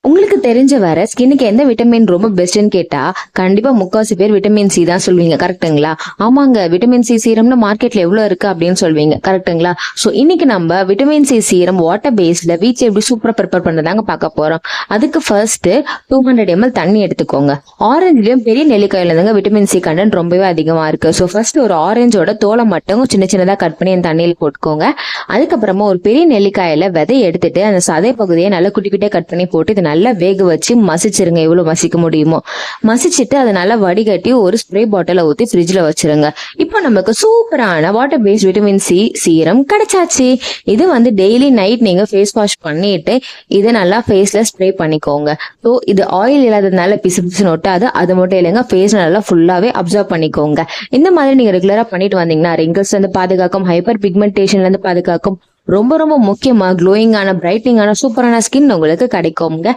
உங்களுக்கு தெரிஞ்ச வர ஸ்கின்னுக்கு எந்த விட்டமின் ரொம்ப பெஸ்ட்னு கேட்டா கண்டிப்பா முக்காவாசி பேர் விட்டமின் சி தான் சொல்வீங்க. கரெக்ட்டுங்களா? ஆமாங்க, விட்டமின் சி சீரம்னு மார்க்கெட்ல எவ்வளவு இருக்கு அப்படின்னு சொல்வீங்க. கரெக்ட்டுங்களா? சோ இன்னைக்கு நம்ம விட்டமின் சி சீரம் வாட்டர் பேஸ்ல வீட்ல எப்படி சூப்பரா ப்ரிப்பேர் பண்றதாங்க பார்க்க போறோம். அதுக்கு ஃபர்ஸ்ட் 200 ml தண்ணி எடுத்துக்கோங்க. ஆரஞ்சுலயும் பெரிய நெல்லிக்காயில இருந்தாங்க விட்டமின் சி கண்டென்ட் ரொம்பவே அதிகமா இருக்கு. சோ ஃபர்ஸ்ட் ஒரு ஆரஞ்சோட தோலை மட்டும் சின்ன சின்னதா கட் பண்ணி அந்த தண்ணியில் போட்டுக்கோங்க. அதுக்கப்புறமா ஒரு பெரிய நெல்லிக்காயில விதை எடுத்துட்டு அந்த சதை பகுதியை நல்லா குட்டி குட்டியா கட் பண்ணி போட்டு இது நல்லா வேக வச்சு மசிச்சிருங்க. எவ்வளவு மசிக்க முடியுமோ மசிச்சுட்டு அதை நல்லா வடிகட்டி ஒரு ஸ்ப்ரே பாட்டில ஊத்தி ஃப்ரிட்ஜ்ல வச்சிருங்க. இப்போ நமக்கு சூப்பரான water based vitamin C serum கிடைச்சாச்சு. இது டெய்லி நைட் நீங்க ஃபேஸ் வாஷ் பண்ணிட்டு இதை நல்லா ஃபேஸ்ல ஸ்ப்ரே பண்ணிக்கோங்க. ஸோ இது ஆயில் இல்லாததுனால பிசு பிசுன்னு ஒட்டாது. அது மட்டும் இல்லைங்க, ஃபேஸ் நல்லா ஃபுல்லாவே அப்சர்வ் பண்ணிக்கோங்க. இந்த மாதிரி நீங்க ரெகுலரா பண்ணிட்டு வந்தீங்கன்னா ரிங்கிள்ஸ் வந்து பாதுகாக்கும், ஹைப்பர் பிக்மெண்டேஷன்ல இருந்து பாதுகாக்கும். ரொம்ப ரொம்ப முக்கியமா க்ளோயிங்கான பிரைட்னிங்கான சூப்பரான ஸ்கின் உங்களுக்கு கிடைக்கும்ங்க.